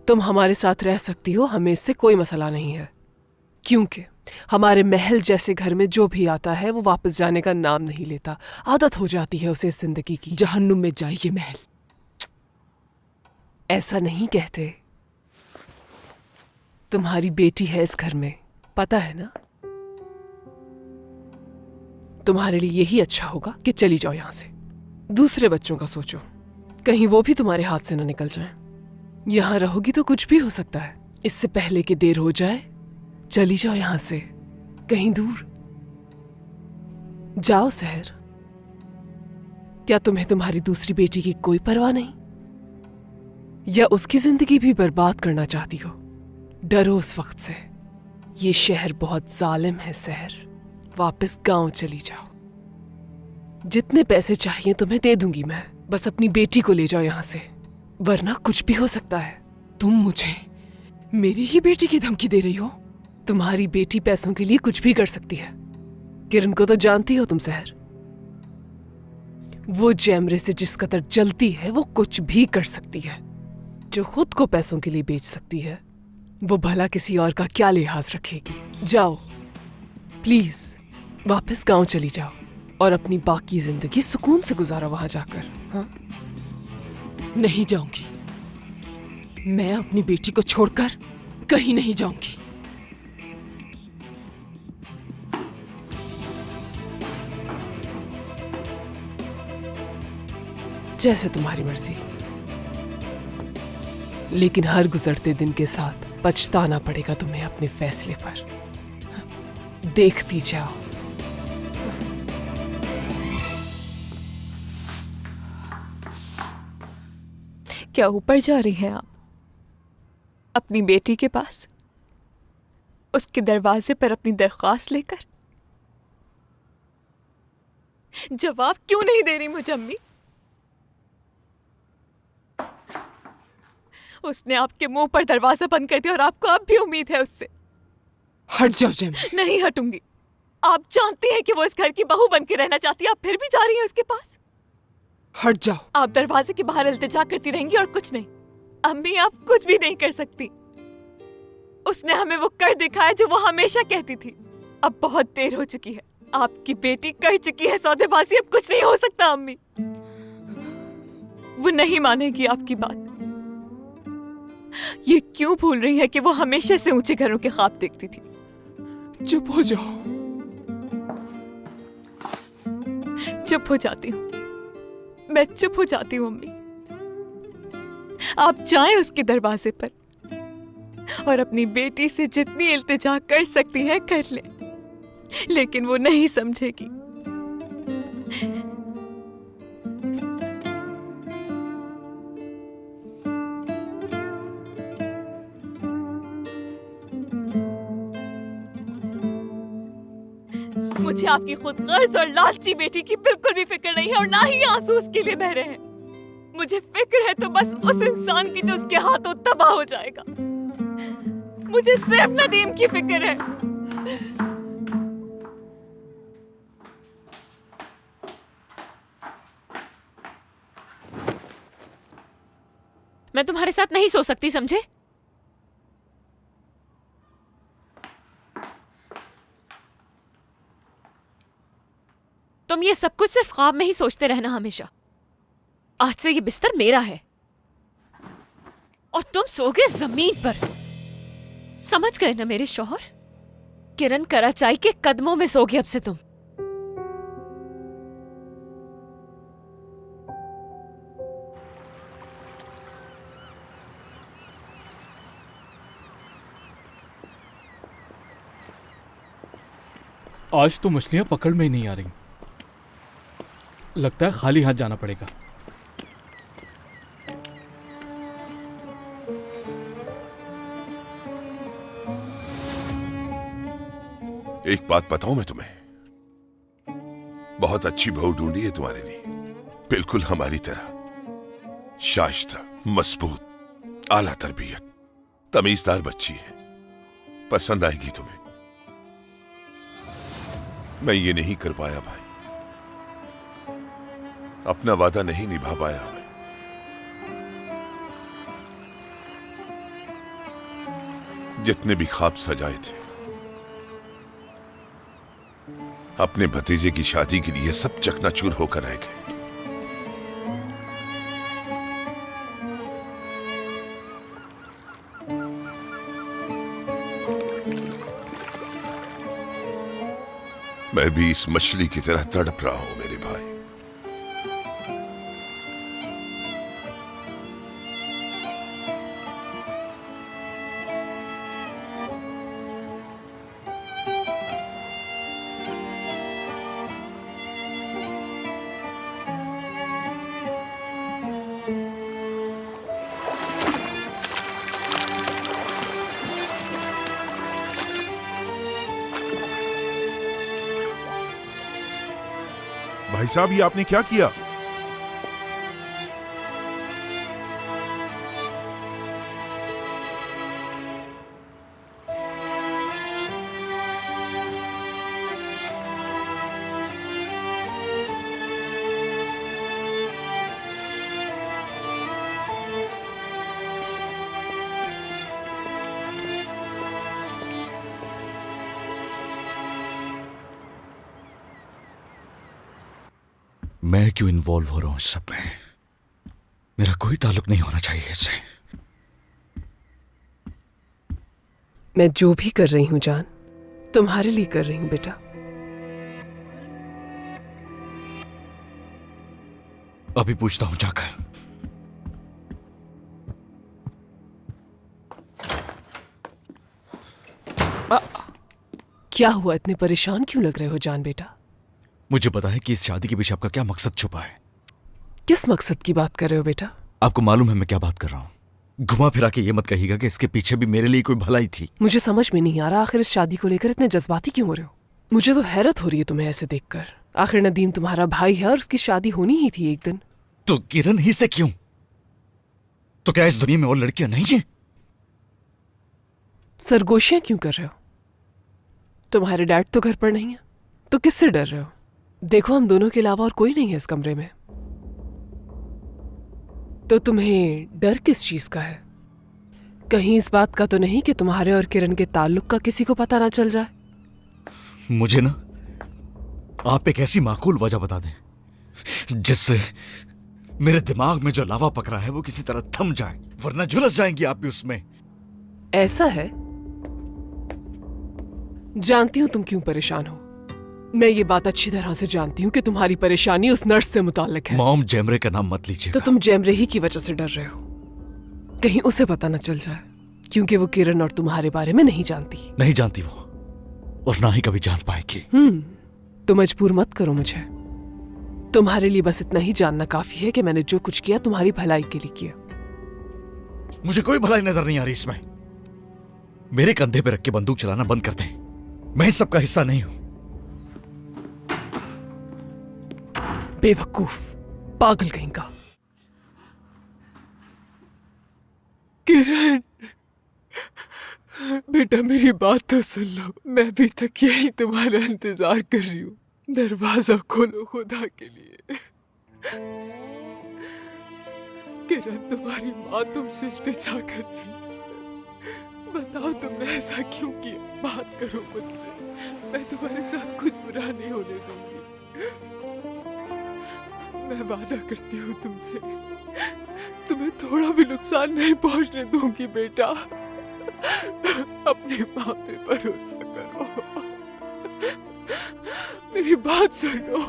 तुम हमारे साथ रह सकती हो, हमें इससे कोई मसला नहीं है, क्योंकि हमारे महल जैसे घर में जो भी आता है वो वापस जाने का नाम नहीं लेता। आदत हो जाती है उसे इस जिंदगी की। जहन्नुम में जाए ये महल। ऐसा नहीं कहते। तुम्हारी बेटी है इस घर में, पता है ना? तुम्हारे लिए यही अच्छा होगा कि चली जाओ यहां से। दूसरे बच्चों का सोचो, कहीं वो भी तुम्हारे हाथ से ना निकल जाएं। यहां रहोगी तो कुछ भी हो सकता है। इससे पहले कि देर हो जाए, चली जाओ यहां से, कहीं दूर जाओ। सहर, क्या तुम्हें तुम्हारी दूसरी बेटी की कोई परवाह नहीं, या उसकी जिंदगी भी बर्बाद करना चाहती हो? डरो उस वक्त से। ये शहर बहुत जालिम है सहर, वापस गांव चली जाओ। जितने पैसे चाहिए तुम्हें दे दूंगी मैं, बस अपनी बेटी को ले जाओ यहां से, वरना कुछ भी हो सकता है। तुम मुझे मेरी ही बेटी की धमकी दे रही हो? तुम्हारी बेटी पैसों के लिए कुछ भी कर सकती है। किरण को तो जानती हो तुम सहर, वो जैमरे से जिस कदर जलती है वो कुछ भी कर सकती है। जो खुद को पैसों के लिए बेच सकती है, वो भला किसी और का क्या लिहाज रखेगी। जाओ प्लीज, वापस गांव चली जाओ और अपनी बाकी जिंदगी सुकून से गुजारो वहां जाकर। हाँ, नहीं जाऊंगी। मैं अपनी बेटी को छोड़कर कहीं नहीं जाऊंगी। जैसे तुम्हारी मर्जी, लेकिन हर गुजरते दिन के साथ पछताना पड़ेगा तुम्हें अपने फैसले पर। देखती जाओ। क्या ऊपर जा रही हैं आप अपनी बेटी के पास, उसके दरवाजे पर अपनी दरख्वास्त लेकर? जवाब क्यों नहीं दे रही मुझे अम्मी? उसने आपके मुंह पर दरवाजा बंद कर दिया और आपको अब भी उम्मीद है उससे। हट जाओ जैम। नहीं हटूंगी। आप जानती हैं कि वो इस घर की बहू बन के रहना चाहती है, आप फिर भी जा रही हैं उसके पास। हट जाओ। आप दरवाजे के बाहर इल्तिजा करती रहेंगी और कुछ नहीं। अम्मी, आप कुछ भी नहीं कर सकती। उसने हमें वो कर दिखाया जो वो हमेशा कहती थी। अब बहुत देर हो चुकी है, आपकी बेटी कर चुकी है सौदेबाजी, अब कुछ नहीं हो सकता अम्मी। वो नहीं मानेगी आपकी बात। ये क्यों भूल रही है कि वो हमेशा से ऊंचे घरों के ख्वाब देखती थी? चुप हो जाओ। चुप हो जाती हूँ, मैं चुप हो जाती हूँ अम्मी। आप जाएं उसके दरवाजे पर और अपनी बेटी से जितनी इल्तिजा कर सकती हैं कर लें, लेकिन वो नहीं समझेगी। मुझे आपकी खुदगर्ज और लालची बेटी की बिल्कुल भी फिक्र नहीं है और ना ही आंसू उसके लिए बह रहे हैं। मुझे फिक्र है तो बस उस इंसान की जो उसके हाथों तबाह हो जाएगा। मुझे सिर्फ नदीम की फिक्र है। मैं तुम्हारे साथ नहीं सो सकती, समझे? तुम ये सब कुछ सिर्फ ख्वाब में ही सोचते रहना हमेशा। आज से ये बिस्तर मेरा है और तुम सोगे जमीन पर। समझ गए ना मेरे शौहर? किरण कराचाई के कदमों में सोगे अब से तुम। आज तो मछलियां पकड़ में ही नहीं आ रही। लगता है खाली हाथ जाना पड़ेगा। एक बात बताऊं मैं तुम्हें, बहुत अच्छी बहू ढूंढी है तुम्हारे लिए, बिल्कुल हमारी तरह। शाइस्ता, मजबूत, आला तरबियत, तमीजदार बच्ची है, पसंद आएगी तुम्हें। मैं ये नहीं कर पाया भाई, अपना वादा नहीं निभा पाया मैं। जितने भी ख्वाब सजाए थे अपने भतीजे की शादी के लिए सब चकनाचूर होकर रह गए। मैं भी इस मछली की तरह तड़प रहा हूं मेरे भाई। भाई साहब, ये आपने क्या किया? मैं क्यों इन्वॉल्व हो रहा हूं इस सब में? मेरा कोई ताल्लुक नहीं होना चाहिए इससे। मैं जो भी कर रही हूं जान, तुम्हारे लिए कर रही हूं बेटा। अभी पूछता हूं जाकर। क्या हुआ, इतने परेशान क्यों लग रहे हो जान बेटा? मुझे पता है कि इस शादी के पीछे आपका क्या मकसद छुपा है। किस मकसद की बात कर रहे हो बेटा? आपको मालूम है मैं क्या बात कर रहा हूं। घुमा फिरा के ये मत कहिएगा कि इसके पीछे भी मेरे लिए कोई भलाई थी। मुझे समझ में नहीं आ रहा, आखिर इस शादी को लेकर इतने जज्बाती क्यों हो रहे हो? मुझे तो हैरत हो रही है तुम्हें ऐसे देखकर। आखिर नदीम तुम्हारा भाई है और उसकी शादी होनी ही थी एक दिन। तो किरण ही से क्यों? तो क्या इस दुनिया में और लड़कियां नहीं है? सरगोशियां क्यों कर रहे हो? तुम्हारे डैड तो घर पर नहीं है, तो किससे डर रहे हो? देखो, हम दोनों के अलावा और कोई नहीं है इस कमरे में, तो तुम्हें डर किस चीज का है? कहीं इस बात का तो नहीं कि तुम्हारे और किरण के ताल्लुक का किसी को पता ना चल जाए? मुझे ना आप एक ऐसी माकूल वजह बता दें जिससे मेरे दिमाग में जो लावा पक रहा है वो किसी तरह थम जाए, वरना झुलस जाएंगी आप भी उसमें। ऐसा है? जानती हूं तुम क्यों परेशान हो। मैं ये बात अच्छी तरह से जानती हूँ कि तुम्हारी परेशानी उस नर्स से मुताल्लिक है। मॉम, जेमरे का नाम मत लीजिए। तो तुम जेमरे ही की वजह से डर रहे हो, कहीं उसे पता न चल जाए, क्योंकि वो किरण और तुम्हारे बारे में नहीं जानती। नहीं जानती वो, और ना ही कभी जान पाएगी। तो मजबूर मत करो मुझे। तुम्हारे लिए बस इतना ही जानना काफी है कि मैंने जो कुछ किया तुम्हारी भलाई के लिए किया। मुझे कोई भलाई नजर नहीं आ रही इसमें। मेरे कंधे पे रख के बंदूक चलाना बंद कर दें। मैं इस सब का हिस्सा नहीं हूं। बेवकूफ, पागल कहीं का। किरण, बेटा मेरी बात तो सुन लो। मैं अभी तक यही तुम्हारा इंतजार कर रही हूँ। दरवाजा खोलो खुदा के लिए। किरण, तुम्हारी माँ तुमसे इल्तिजा कर रही है। बताओ तुमने ऐसा क्यों किया? बात करो मुझसे। मैं तुम्हारे साथ कुछ बुरा नहीं होने दूंगी। मैं वादा करती हूँ तुमसे, तुम्हें थोड़ा भी नुकसान नहीं पहुंचने दूंगी बेटा। अपनी माँ पे भरोसा करो। मेरी बात सुनो।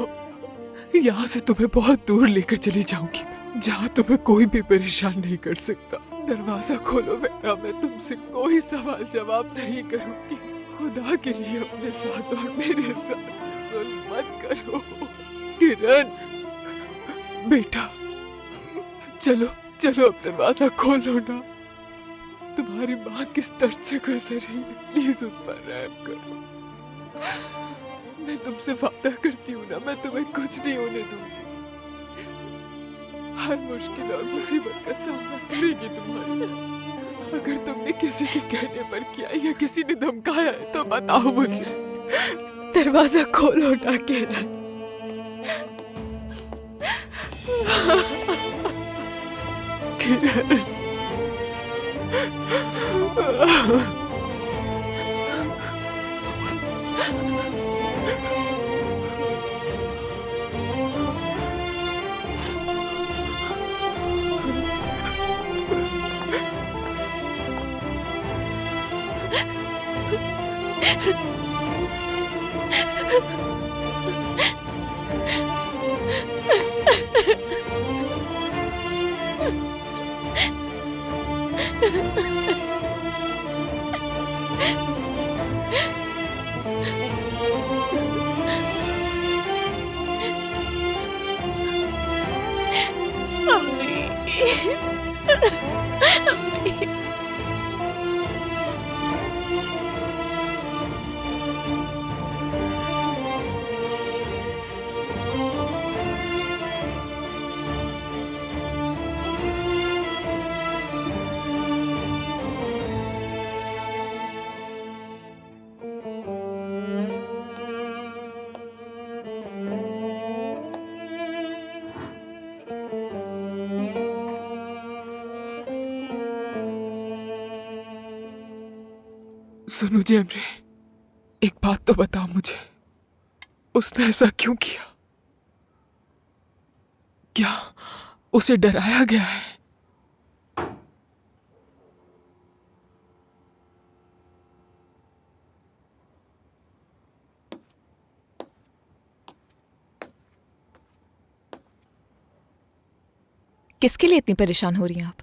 यहाँ से तुम्हें बहुत दूर लेकर चली जाऊंगी मैं, जहाँ तुम्हें कोई भी परेशान नहीं कर सकता। दरवाजा खोलो बेटा, मैं तुमसे कोई सवाल जवाब नहीं करूंगी। खुदा के लिए अपने साथ और मेरे साथ ये जुल्म मत करो। किरण बेटा, चलो चलो, अब दरवाजा खोलो ना। तुम्हारी माँ किस दर्द से गुजर रही है, प्लीज उस पर रहम करो। मैं तुमसे वादा करती हूँ ना, मैं तुम्हें कुछ नहीं होने दूंगी। हर मुश्किल और मुसीबत का सामना करेगी तुम्हारी। अगर तुमने किसी के कहने पर किया या किसी ने धमकाया है तो बताओ मुझे। दरवाजा खोलो ना किरण। किरण, सुनो जेमरे, एक बात तो बता मुझे, उसने ऐसा क्यों किया? क्या उसे डराया गया है? किसके लिए इतनी परेशान हो रही हैं आप?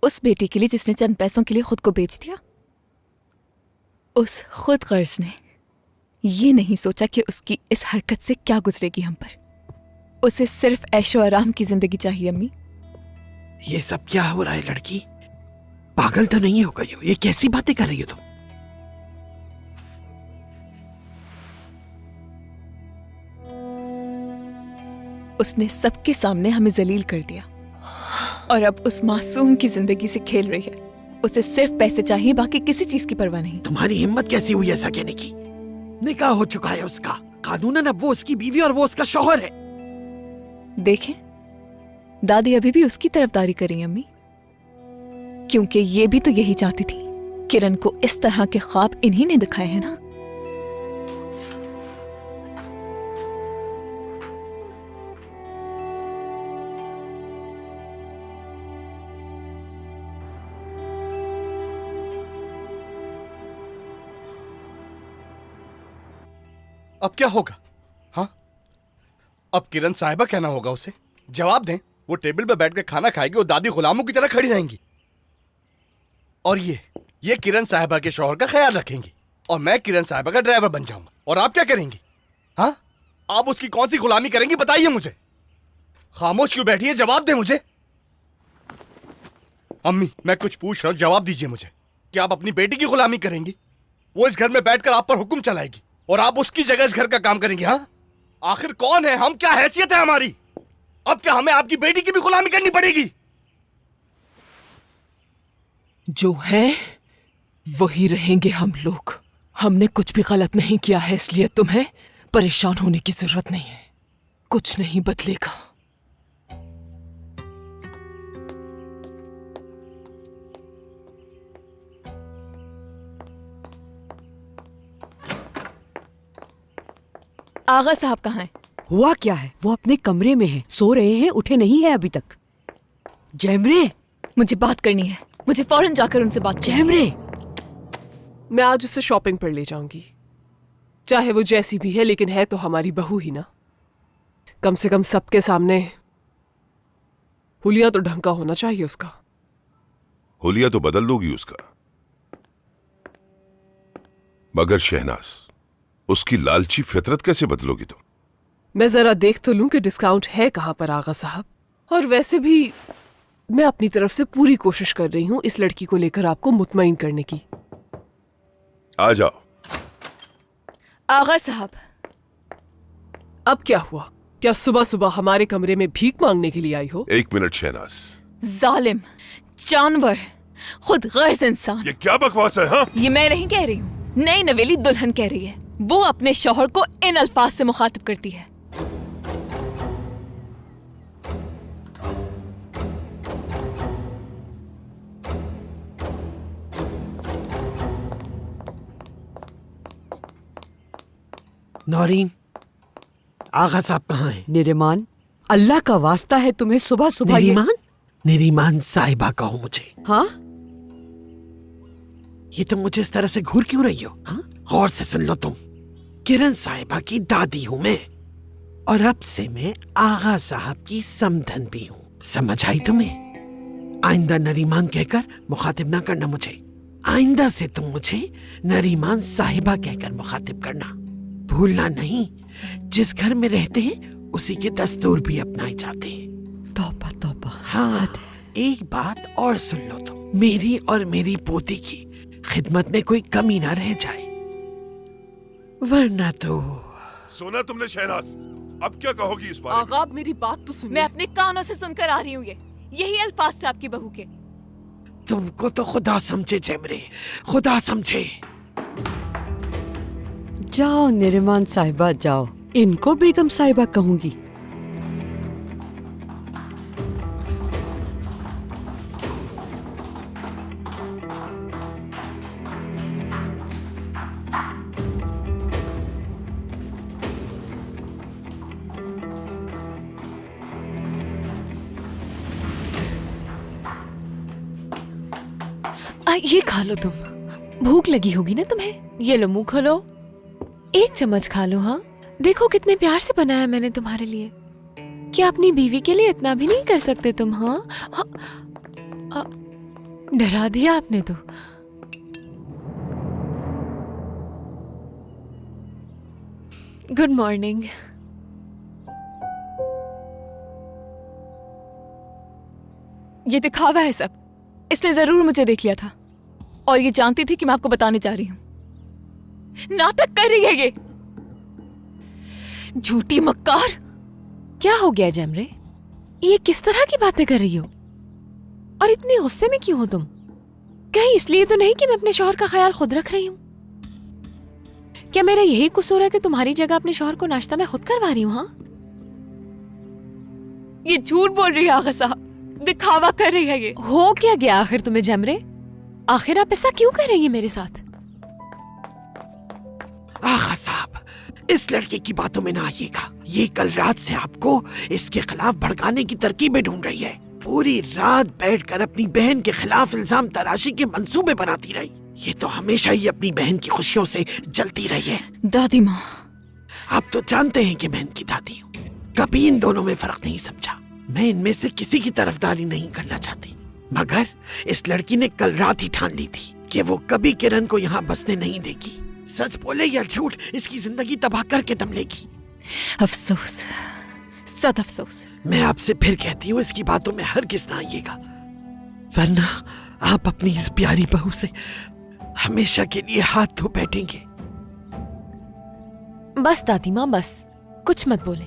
उस बेटी के लिए जिसने चंद पैसों के लिए खुद को बेच दिया? उस खुद गर्ज ने ये नहीं सोचा कि उसकी इस हरकत से क्या गुजरेगी हम पर। उसे सिर्फ ऐशो आराम की जिंदगी चाहिए। अम्मी, ये सब क्या हो रहा है लड़की? पागल तो नहीं हो गई हो? ये कैसी बातें कर रही हो तुम? उसने सबके सामने हमें जलील कर दिया और अब उस मासूम की जिंदगी से खेल रही है। उसे सिर्फ पैसे चाहिए, बाकी किसी चीज की परवाह नहीं। तुम्हारी हिम्मत कैसी हुई ऐसा कहने की? निकाह हो चुका है उसका, कानूनन अब वो उसकी बीवी और वो उसका शौहर है। देखें, दादी अभी भी उसकी तरफदारी कर रही है अम्मी, क्योंकि ये भी तो यही चाहती थी। किरण को इस तरह के ख्वाब इन्हीं ने दिखाए हैं ना। अब क्या होगा? हाँ, अब किरण साहिबा कहना होगा उसे। जवाब दें, वो टेबल पे बैठ के खाना खाएगी और दादी गुलामों की तरह खड़ी रहेंगी। और ये किरण साहिबा के शौहर का ख्याल रखेंगी और मैं किरण साहिबा का ड्राइवर बन जाऊंगा। और आप क्या करेंगी? हाँ, आप उसकी कौन सी गुलामी करेंगी बताइए मुझे। खामोश क्यों बैठी है? जवाब दें मुझे। अम्मी, मैं कुछ पूछ रहा हूं, जवाब दीजिए मुझे। क्या आप अपनी बेटी की गुलामी करेंगी? वो इस घर में बैठकर आप पर हुक्म चलाएगी और आप उसकी जगह इस घर का काम करेंगे? हाँ, आखिर कौन है हम? क्या हैसियत है हमारी? अब क्या हमें आपकी बेटी की भी गुलामी करनी पड़ेगी? जो है वही रहेंगे हम लोग। हमने कुछ भी गलत नहीं किया है, इसलिए तुम्हें परेशान होने की जरूरत नहीं है। कुछ नहीं बदलेगा। आगा साहब कहाँ हैं? हुआ क्या है? वो अपने कमरे में है, सो रहे हैं, उठे नहीं है अभी तक। जैमरे, मुझे बात करनी है। मुझे फौरन जाकर उनसे बात करनी है। जैमरे, मैं आज उसे शॉपिंग पर ले जाऊंगी, चाहे वो जैसी भी है, लेकिन है तो हमारी बहू ही ना। कम से कम सबके सामने हुलिया तो ढंग का होना चाहिए उसका। हुलिया तो बदल दोगी उसका, मगर शहनाज, उसकी लालची फितरत कैसे बदलोगी तुम? मैं जरा देख तो लूं कि डिस्काउंट है कहां पर आगा साहब। और वैसे भी मैं अपनी तरफ से पूरी कोशिश कर रही हूं इस लड़की को लेकर आपको मुतमईन करने की। आ जाओ। आगा साहब, अब क्या हुआ? क्या सुबह सुबह हमारे कमरे में भीख मांगने के लिए आई हो? एक मिनट शहनाज। जालिम, जानवर, खुद गर्ज इंसान। ये क्या बकवास है? हाँ, ये मैं नहीं कह रही हूँ, नई नवेली दुल्हन कह रही है। वो अपने शौहर को इन अल्फाज से मुखातिब करती है। नौरीन, आगा साहब कहाँ हैं? निरिमान, अल्लाह का वास्ता है तुम्हें सुबह सुबह ये। नरीमान? नरीमान साहिबा कहो मुझे। हाँ, ये तुम मुझे इस तरह से घूर क्यों रही हो? हाँ? गौर से सुन लो तुम। किरण साहिबा की दादी हूं मैं, और अब से मैं आगा साहब की समधन भी हूँ। समझ आई तुम्हें? आइंदा नरीमान कहकर मुखातिब ना करना मुझे। आइंदा से तुम मुझे नरीमान साहिबा कहकर मुखातिब करना। भूलना नहीं, जिस घर में रहते हैं उसी के दस्तूर भी अपनाए जाते हैं। तौबा तौबा। हाँ, एक बात और सुन लो तुम, मेरी और मेरी पोती की खिदमत में कोई कमी ना रह जाए, वरना तो। सुना तुमने शहनाज? अब क्या कहोगी इस बारे में? आगा, आप मेरी बात तो सुनिए। मैं अपने कानों से सुनकर आ रही हूँ, यही अल्फाज थे आपकी बहू के। तुमको तो खुदा समझे जैमरे, खुदा समझे। जाओ निरिमान साहिबा जाओ, इनको बेगम साहिबा कहूंगी। ये खा लो तुम, भूख लगी होगी ना तुम्हें। ये लो, मुंह खोलो, एक चम्मच खा लो। हाँ, देखो कितने प्यार से बनाया मैंने तुम्हारे लिए। क्या अपनी बीवी के लिए इतना भी नहीं कर सकते तुम? हाँ, हाँ, डरा दिया आपने तो। Good morning. ये दिखावा है सब, इसने जरूर मुझे देख लिया था और ये जानती थी कि मैं आपको बताने जा रही हूं। नाटक कर रही है ये, झूठी मक्कार। क्या हो गया जैमरे? ये किस तरह की बातें कर रही हो? और इतने गुस्से में क्यों हो तुम? कहीं इसलिए तो नहीं कि मैं अपने शौहर का ख्याल खुद रख रही हूं? क्या मेरा यही कसूर है कि तुम्हारी जगह अपने शौहर को नाश्ता मैं खुद करवा रही हूं? हाँ, ये झूठ बोल रही है आगा साहब, दिखावा कर रही है ये। हो क्या गया आखिर तुम्हें जैमरे? आखिर आप ऐसा क्यों कर रही है मेरे साथ? आगा साहब, इस लड़के की बातों में ना आइएगा। ये कल रात से आपको इसके खिलाफ भड़काने की तरकीबें ढूंढ रही है। पूरी रात बैठकर अपनी बहन के खिलाफ इल्जाम तराशी के मंसूबे बनाती रही। ये तो हमेशा ही अपनी बहन की खुशियों से जलती रही है। दादी माँ, आप तो जानते हैं कि मैं इनकी दादी हूँ, कभी इन दोनों में फर्क नहीं समझा। मैं इनमें से किसी की तरफदारी नहीं करना चाहती, मगर इस लड़की ने कल रात ही ठान ली थी कि वो कभी किरण को यहाँ बसने नहीं देगी। सच बोले या झूठ, इसकी जिंदगी तबाह करके दम लेगी। अफसोस, सद अफसोस। मैं आपसे फिर कहती हूँ, इसकी बातों में हरगिज़ ना आइएगा, वरना आप अपनी इस प्यारी बहू से हमेशा के लिए हाथ धो बैठेंगे। बस दादी माँ, बस कुछ मत बोले।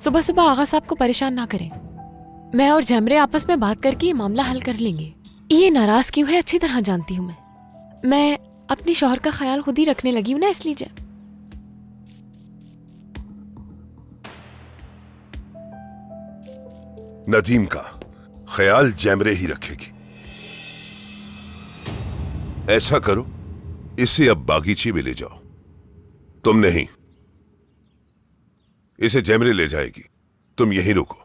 सुबह सुबह आगा साहब को परेशान ना करें। मैं और जैमरे आपस में बात करके ये मामला हल कर लेंगे। ये नाराज क्यों है अच्छी तरह जानती हूँ मैं अपने शौहर का ख्याल खुद ही रखने लगी हूँ ना, इसलिए। नदीम का ख्याल जैमरे ही रखेगी। ऐसा करो, इसे अब बागीचे में ले जाओ। तुम नहीं, इसे जैमरे ले जाएगी, तुम यहीं रुको।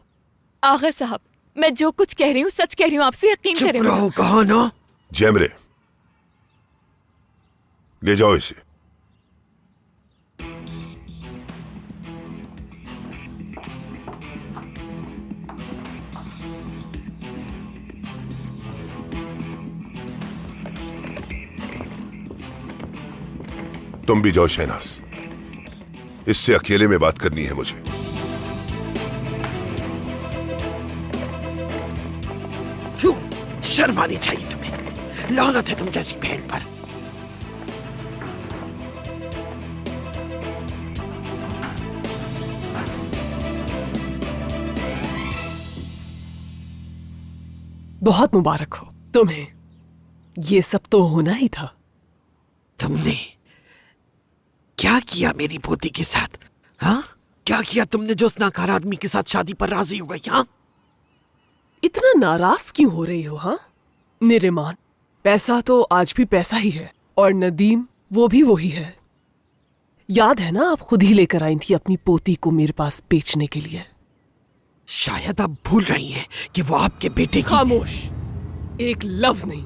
आगा साहब, मैं जो कुछ कह रही हूँ सच कह रही हूँ, आपसे यकीन करें। चुप रहो, कहा ना। जैमरे, ले जाओ इसे। तुम भी जाओ शहनाज, इससे अकेले में बात करनी है मुझे। क्यों शर्म आनी चाहिए तुम्हें, लानत है तुम जैसी बहन पर। बहुत मुबारक हो तुम्हें, ये सब तो होना ही था। तुमने क्या किया मेरी पोती के साथ? हाँ, क्या किया तुमने जो उस नाकार आदमी के साथ शादी पर राजी हो गई? हाँ, इतना नाराज क्यों हो रही हो? हाँ निरिमान, पैसा तो आज भी पैसा ही है, और नदीम वो भी वही है। याद है ना, आप खुद ही लेकर आई थी अपनी पोती को मेरे पास बेचने के लिए। शायद आप भूल रही हैं कि वो आपके बेटे की... खामोश, एक लफ्ज नहीं।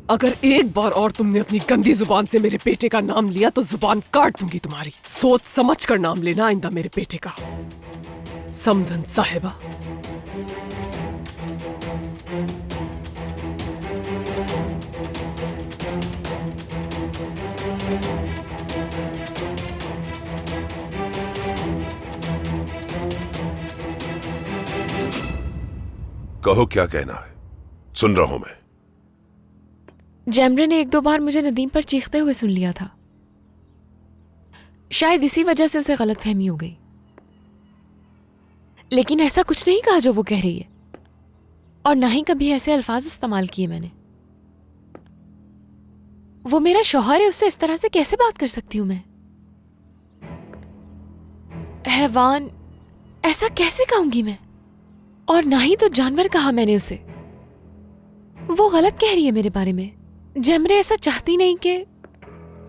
अगर एक बार और तुमने अपनी गंदी जुबान से मेरे बेटे का नाम लिया तो जुबान काट दूंगी तुम्हारी। सोच समझ कर नाम लेना आइंदा मेरे बेटे का। समधन साहिबा। कहो क्या कहना है, सुन रहा हूं मैं। जैमरे ने 1-2 बार मुझे नदीम पर चीखते हुए सुन लिया था। शायद इसी वजह से उसे गलतफहमी हो गई। लेकिन ऐसा कुछ नहीं कहा जो वो कह रही है, और ना ही कभी ऐसे अल्फाज इस्तेमाल किए मैंने। वो मेरा शौहर है, उससे इस तरह से कैसे बात कर सकती हूं मैं? हैवान, ऐसा कैसे कहूंगी मैं? और ना ही तो जानवर कहा मैंने उसे। वो गलत कह रही है मेरे बारे में। जमरे ऐसा चाहती नहीं कि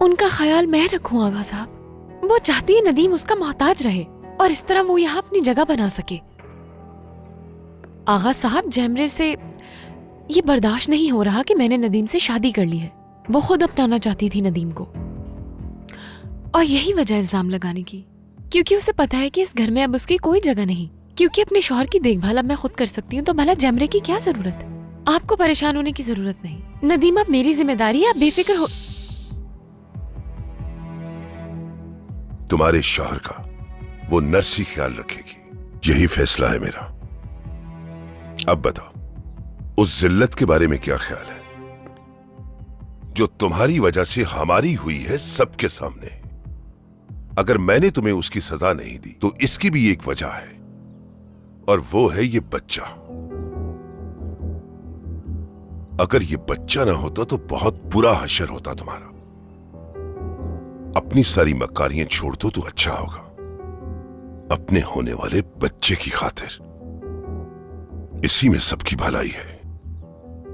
उनका ख्याल मैं रखूं आगा साहब। वो चाहती है नदीम उसका मोहताज रहे और इस तरह वो यहाँ अपनी जगह बना सके। आगा साहब, जमरे से ये बर्दाश्त नहीं हो रहा कि मैंने नदीम से शादी कर ली है। वो खुद अपनाना चाहती थी नदीम को, और यही वजह इल्जाम लगाने की, क्योंकि उसे पता है कि इस घर में अब उसकी कोई जगह नहीं। क्योंकि अपने शौहर की देखभाल अब मैं खुद कर सकती हूँ, तो भला जमरे की क्या जरूरत? आपको परेशान होने की जरूरत नहीं। नदीम अब मेरी जिम्मेदारी है, आप बेफिक्र हो। तुम्हारे शौहर का वो नर्सी ख्याल रखेगी, यही फैसला है मेरा। अब बताओ, उस जिल्लत के बारे में क्या ख्याल है जो तुम्हारी वजह से हमारी हुई है सबके सामने? अगर मैंने तुम्हें उसकी सजा नहीं दी तो इसकी भी एक वजह है, और वो है ये बच्चा। अगर ये बच्चा ना होता तो बहुत बुरा हशर होता तुम्हारा। अपनी सारी मक्कारियां छोड़ दो तो अच्छा होगा, अपने होने वाले बच्चे की खातिर। इसी में सबकी भलाई है।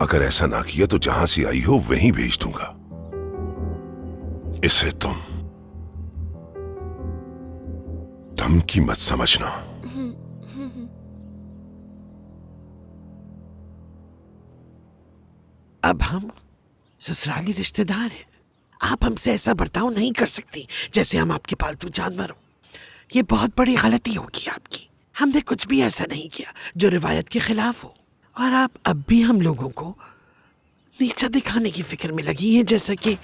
अगर ऐसा ना किया तो जहां से आई हो वहीं भेज दूंगा। इसे तुम धमकी मत समझना। अब हम ससुराली रिश्तेदार हैं। आप हमसे ऐसा बर्ताव नहीं कर सकती जैसे हम आपके पालतू जानवर हों। ये बहुत बड़ी गलती होगी आपकी। हमने कुछ भी ऐसा नहीं किया जो रिवायत के खिलाफ हो, और आप अब भी हम लोगों को नीचा दिखाने की फिक्र में लगी हैं, जैसा कि...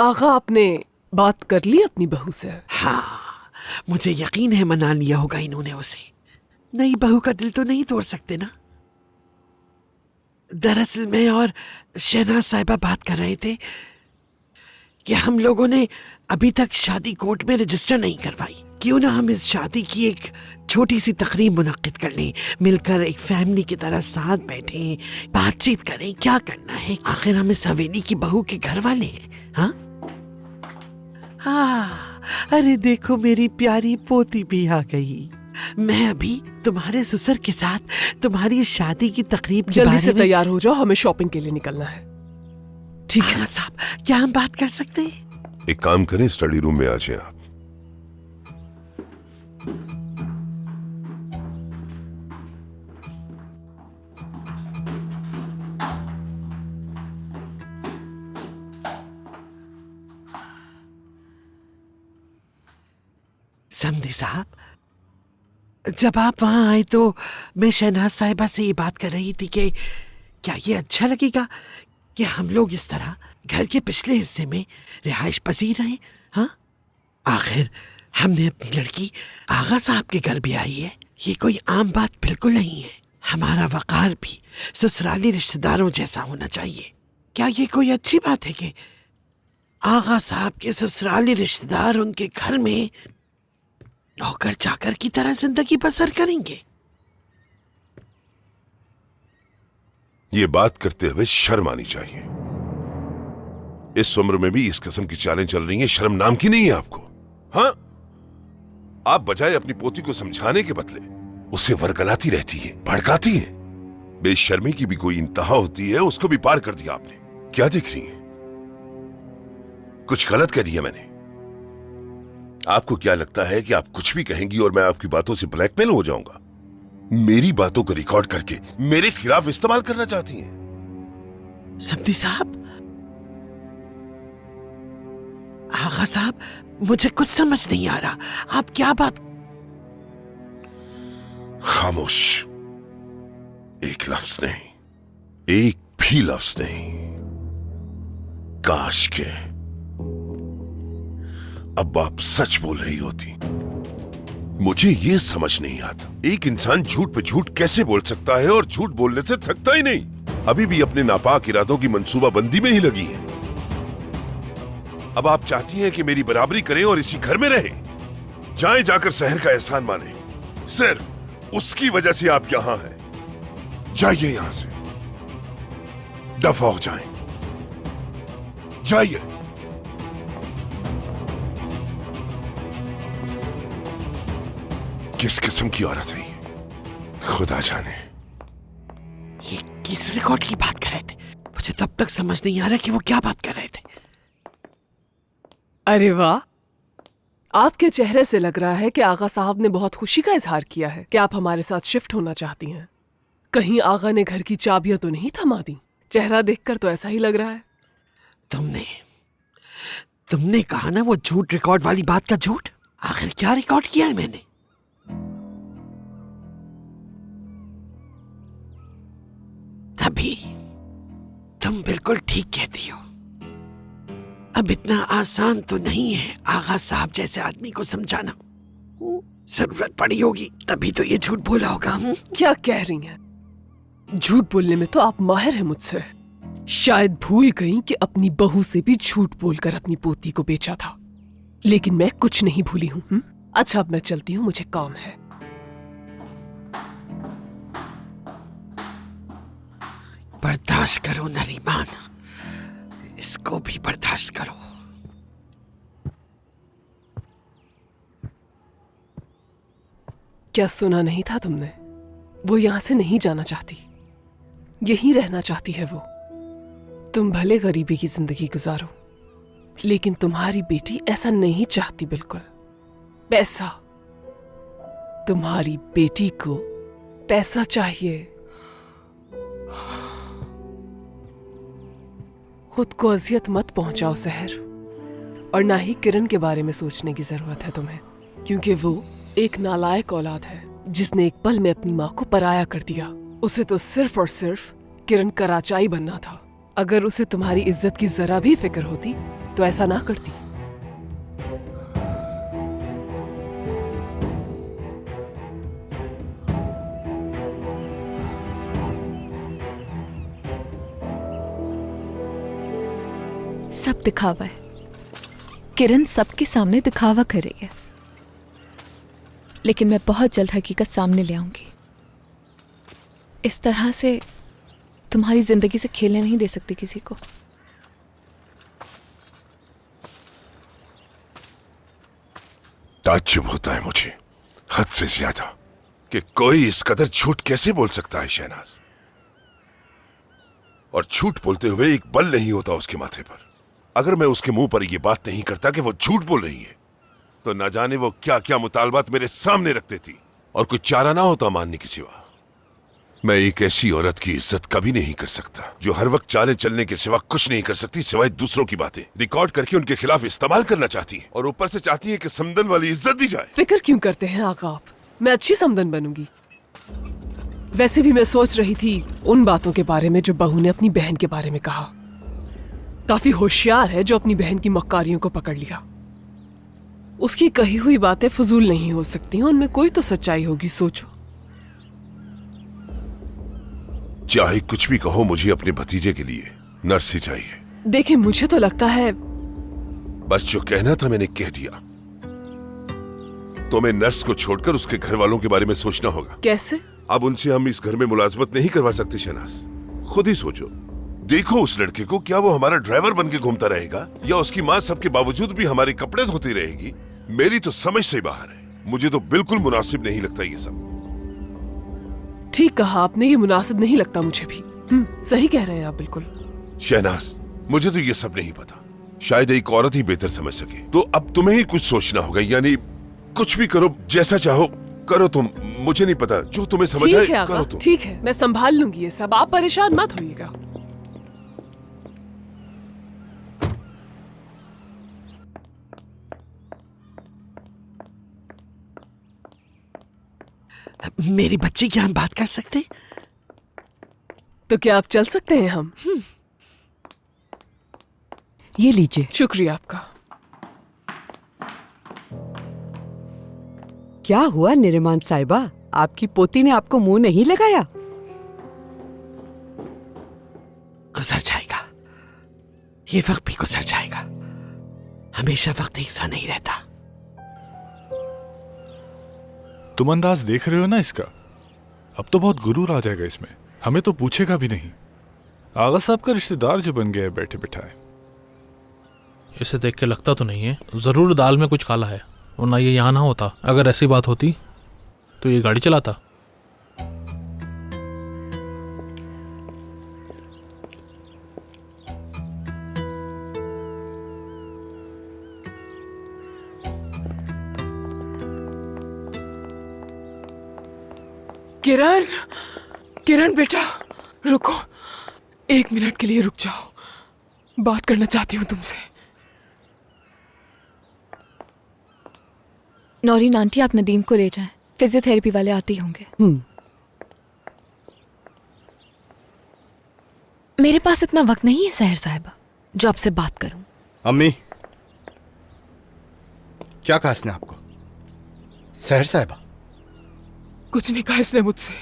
आगा, आपने बात कर ली अपनी बहू से? हाँ, मुझे यकीन है मना लिया होगा इन्होंने उसे। नई बहू का दिल तो नहीं तोड़ सकते ना। दरअसल मैं और शहनाज साहिबा बात कर रहे थे कि हम लोगों ने अभी तक शादी कोर्ट में रजिस्टर नहीं करवाई। क्यों ना हम इस शादी की एक छोटी सी तकरीब मुनक्किद कर लें, मिलकर एक फैमिली की तरह साथ बैठें, बातचीत करें। क्या करना है, आखिर हम इस हवेली की बहू के घर वाले हैं। हाँ हाँ, अरे देखो मेरी प्यारी पोती भी आ गई। मैं अभी तुम्हारे ससुर के साथ तुम्हारी शादी की तकरीब जल्दी से तैयार हो जाओ, हमें शॉपिंग के लिए निकलना है। ठीक है साहब, क्या हम बात कर सकते हैं? एक काम करें, स्टडी रूम में आ जाएं आप। समधी साहब, जब आप वहां आए तो मैं शहनाज साहिबा से ये बात कर रही थी कि क्या ये अच्छा लगेगा कि हम लोग इस तरह घर के पिछले हिस्से में रिहाइश पसीर रहे। हाँ, आखिर हमने अपनी लड़की आगा साहब के घर भी आई है। ये कोई आम बात बिल्कुल नहीं है। हमारा वकार भी ससुराली रिश्तेदारों जैसा होना चाहिए। क्या ये कोई अच्छी बात है कि आगा साहब के ससुराली रिश्तेदार उनके घर में नौकर चाकर की तरह जिंदगी बसर करेंगे? ये बात करते हुए शर्म आनी चाहिए। इस उम्र में भी इस किस्म की चालें चल रही हैं, शर्म नाम की नहीं है आपको? हाँ, आप बजाय अपनी पोती को समझाने के बदले उसे वरगलाती रहती है, भड़काती है। बेशर्मी की भी कोई इंतहा होती है, उसको भी पार कर दिया आपने। क्या देख रही है? कुछ गलत कह दिया मैंने? आपको क्या लगता है कि आप कुछ भी कहेंगी और मैं आपकी बातों से ब्लैकमेल हो जाऊंगा? मेरी बातों को रिकॉर्ड करके मेरे खिलाफ इस्तेमाल करना चाहती हैं? समधी साहब, आगा साहब, मुझे कुछ समझ नहीं आ रहा। आप क्या बात? खामोश, एक लफ्ज नहीं, एक भी लफ्ज नहीं। काश के अब आप सच बोल रही होती। मुझे यह समझ नहीं आता, एक इंसान झूठ पे झूठ कैसे बोल सकता है और झूठ बोलने से थकता ही नहीं। अभी भी अपने नापाक इरादों की मंसूबाबंदी में ही लगी है। अब आप चाहती हैं कि मेरी बराबरी करें और इसी घर में रहे। जाएं, जाकर शहर का एहसान माने। सिर्फ उसकी वजह से आप यहां हैं। जाइए यहां से, दफा हो जाएं, जाइए। किस किस्म की औरत है ये, खुदा जाने। ये किस रिकॉर्ड की बात कर रहे थे? मुझे तब तक समझ नहीं आ रहा कि वो क्या बात कर रहे थे। अरे वाह, आपके चेहरे से लग रहा है कि आगा साहब ने बहुत खुशी का इजहार किया है कि आप हमारे साथ शिफ्ट होना चाहती हैं। कहीं आगा ने घर की चाबियां तो नहीं थमा दी? चेहरा देखकर तो ऐसा ही लग रहा है। तुमने कहा ना वो झूठ रिकॉर्ड वाली बात का झूठ। आखिर क्या रिकॉर्ड किया है मैंने? तभी तुम बिल्कुल ठीक कहती हो। अब इतना आसान तो नहीं है आगा साहब जैसे आदमी को समझाना। जरूरत पड़ी होगी तभी तो ये झूठ बोला होगा। क्या कह रही हैं? झूठ बोलने में तो आप माहिर हैं मुझसे। शायद भूल गई कि अपनी बहू से भी झूठ बोलकर अपनी पोती को बेचा था, लेकिन मैं कुछ नहीं भूली हूं। अच्छा, अब मैं चलती हूं, मुझे काम है। बर्दाश्त करो नरीमान, इसको भी बर्दाश्त करो। क्या सुना नहीं था तुमने? वो यहां से नहीं जाना चाहती, यहीं रहना चाहती है वो। तुम भले गरीबी की जिंदगी गुजारो, लेकिन तुम्हारी बेटी ऐसा नहीं चाहती बिल्कुल। पैसा, तुम्हारी बेटी को पैसा चाहिए। खुद को अजियत मत पहुंचाओ सहर, और ना ही किरण के बारे में सोचने की जरूरत है तुम्हें, क्योंकि वो एक नालायक औलाद है जिसने एक पल में अपनी माँ को पराया कर दिया। उसे तो सिर्फ और सिर्फ किरण कराचाई बनना था। अगर उसे तुम्हारी इज्जत की जरा भी फिक्र होती तो ऐसा ना करती। सब दिखावा है। किरण सबके सामने दिखावा कर रही है, लेकिन मैं बहुत जल्द हकीकत सामने ले आऊंगी। इस तरह से तुम्हारी जिंदगी से खेलने नहीं दे सकती किसी को। ताज्जुब होता है मुझे हद से ज्यादा कि कोई इस कदर झूठ कैसे बोल सकता है शहनाज। और झूठ बोलते हुए एक बल नहीं होता उसके माथे पर। अगर मैं उसके मुंह पर यह बात नहीं करता कि वो झूठ बोल रही है, तो न जाने वो क्या क्या मुतालबात मेरे सामने रख देती, और कुछ चारा ना होता मानने के सिवा। मैं एक ऐसी औरत की इज्जत कभी नहीं कर सकता जो हर वक्त चाले चलने के सिवा कुछ नहीं कर सकती, सिवाय दूसरों की बातें रिकॉर्ड करके उनके खिलाफ इस्तेमाल करना चाहती है, और ऊपर से चाहती है कि समदन वाली इज्जत दी जाए। फिक्र क्यों करते हैं आका आप? मैं अच्छी समदन बनूंगी। वैसे भी मैं सोच रही थी उन बातों के बारे में जो बहू ने अपनी बहन के बारे में कहा। काफी होशियार है जो अपनी बहन की मक्कारियों को पकड़ लिया। उसकी कही हुई बातें फजूल नहीं हो सकती, उनमें कोई तो सच्चाई होगी। सोचो। चाहे कुछ भी कहो, मुझे अपने भतीजे के लिए नर्स ही चाहिए। देखिए, मुझे तो लगता है बस जो कहना था मैंने कह दिया। तुम्हें नर्स को छोड़कर उसके घर वालों के बारे में सोचना होगा। कैसे? अब उनसे हम इस घर में मुलाजमत नहीं करवा सकते शहनाज। खुद ही सोचो। देखो उस लड़के को, क्या वो हमारा ड्राइवर बन के घूमता रहेगा, या उसकी माँ सबके बावजूद भी हमारे कपड़े धोती रहेगी? मेरी तो समझ से बाहर है। मुझे तो बिल्कुल मुनासिब नहीं लगता ये सब। ठीक कहा आपने, ये मुनासिब नहीं लगता मुझे भी। सही कह रहे हैं आप बिल्कुल। शहनाज, मुझे तो ये सब नहीं पता। शायद एक औरत ही बेहतर समझ सके। तो अब तुम्हें ही कुछ सोचना होगा, यानी कुछ भी करो, जैसा चाहो करो तुम, मुझे नहीं पता, जो तुम्हें समझ ठीक आए है करो आका, तुम। ठीक है, मैं संभाल लूंगी ये सब, आप परेशान मत होइएगा। मेरी बच्ची, क्या हम बात कर सकते? तो क्या आप चल सकते हैं हम? ये लीजिए। शुक्रिया आपका। क्या हुआ निरिमान साहिबा, आपकी पोती ने आपको मुंह नहीं लगाया? गुजर जाएगा, ये वक्त भी गुजर जाएगा। हमेशा वक्त एक सा नहीं रहता। तुम अंदाज देख रहे हो ना इसका, अब तो बहुत गुरूर आ जाएगा इसमें, हमें तो पूछेगा भी नहीं। आगा साहब का रिश्तेदार जो बन गया है बैठे बिठाए। इसे देख के लगता तो नहीं है, जरूर दाल में कुछ काला है, वरना ये यहाँ ना होता। अगर ऐसी बात होती तो ये गाड़ी चलाता। किरण, किरण बेटा रुको, 1 मिनट के लिए रुक जाओ, बात करना चाहती हूँ तुमसे। नौरीन आंटी, आप नदीम को ले जाएं, फिजियोथेरेपी वाले आते ही होंगे। मेरे पास इतना वक्त नहीं है सहर साहिबा जो आपसे बात करूं। अम्मी, क्या कहा इसने आपको? सहर साहिबा? कुछ नहीं कहा इसने मुझसे,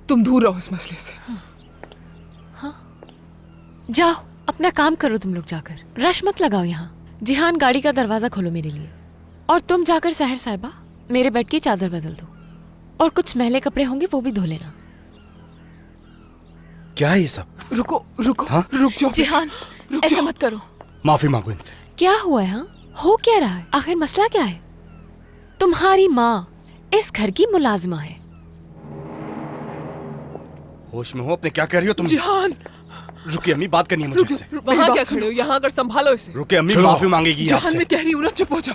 तुम दूर रहो इस मसले से। हाँ, जाओ अपना काम करो तुम लोग जाकर, रश मत लगाओ यहाँ। जिहान, गाड़ी का दरवाजा खोलो मेरे लिए, और तुम जाकर सहर साहिबा मेरे बेड की चादर बदल दो, और कुछ मैले कपड़े होंगे वो भी धो लेना। क्या है ये सब? रुको रुको, हाँ? रुक जाओ जिहान, ऐसा मत करो। माफी मांगो इनसे। क्या हुआ है? हाँ, हो क्या रहा है? आखिर मसला क्या है? तुम्हारी माँ इस घर की मुलाजिमा है। होश में हो अपने? क्या कह रही हो तुम? जिहान, रुकिए अम्मी, बात करनी है मुझे इससे। वहाँ क्या खड़े हो? यहाँ आकर संभालो इसे। रुकिए अम्मी, माफी मांगेगी जिहान, आपसे। मैं कह रही हूँ ना, चुप हो जाओ।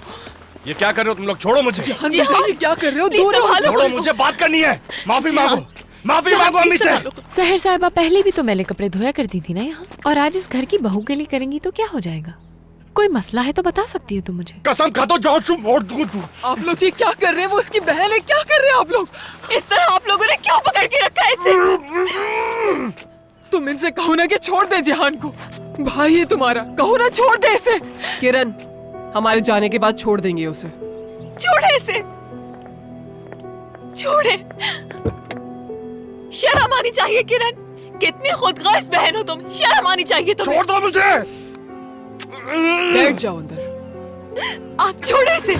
ये क्या कर रहे हो तुम लोग? छोड़ो मुझे। जिहान, मैं क्या कर रहे हो? दूर रहो। छोड़ो मुझे, बात करनी है। माफी मांगो, माफी मांगो अम्मी से। सहर साहिबा पहले भी तो मैले कपड़े धोया करती थी ना यहाँ, और आज इस घर की बहू के लिए करेंगी तो क्या हो जाएगा? कोई मसला है तो बता सकती है तुम मुझे। कसम खा दो, जाओ तुम और दूर। आप लोग ये क्या कर रहे हैं? वो उसकी बहन है, क्या कर रहे हैं आप लोग? इस तरह आप लोगों ने क्यों पकड़ के रखा है इसे? तुम इनसे कहो ना कि छोड़ दे जिहान को, भाई है तुम्हारा, कहो ना छोड़ दे इसे। किरण, हमारे जाने के बाद छोड़ देंगे उसे। छोड़े इसे, छोड़े। शर्म आनी चाहिए किरण, कितनी खुदगर्ज बहन हो तुम, शर्म आनी चाहिए तुम्हें। छोड़ दो मुझे। बैठ जाओ अंदर। आप छोड़े इसे।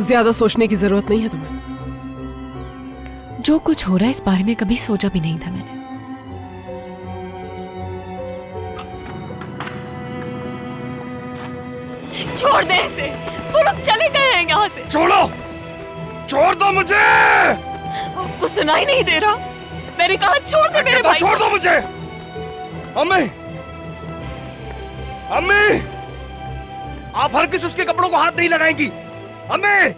ज्यादा सोचने की जरूरत नहीं है तुम्हें। जो कुछ हो रहा है इस बारे में कभी सोचा भी नहीं था मैंने। छोड़ दे इसे, वो लोग चले गए हैं यहाँ से। छोड़ो, छोड़ दो मुझे। आपको सुनाई नहीं दे रहा? मैंने कहा छोड़ दे मेरे भाई। छोड़ दो मुझे। अम्मी, अम्मी, आप हर किसी उसके कपड़ों को हाथ नहीं लगाएंगी। अम्मी,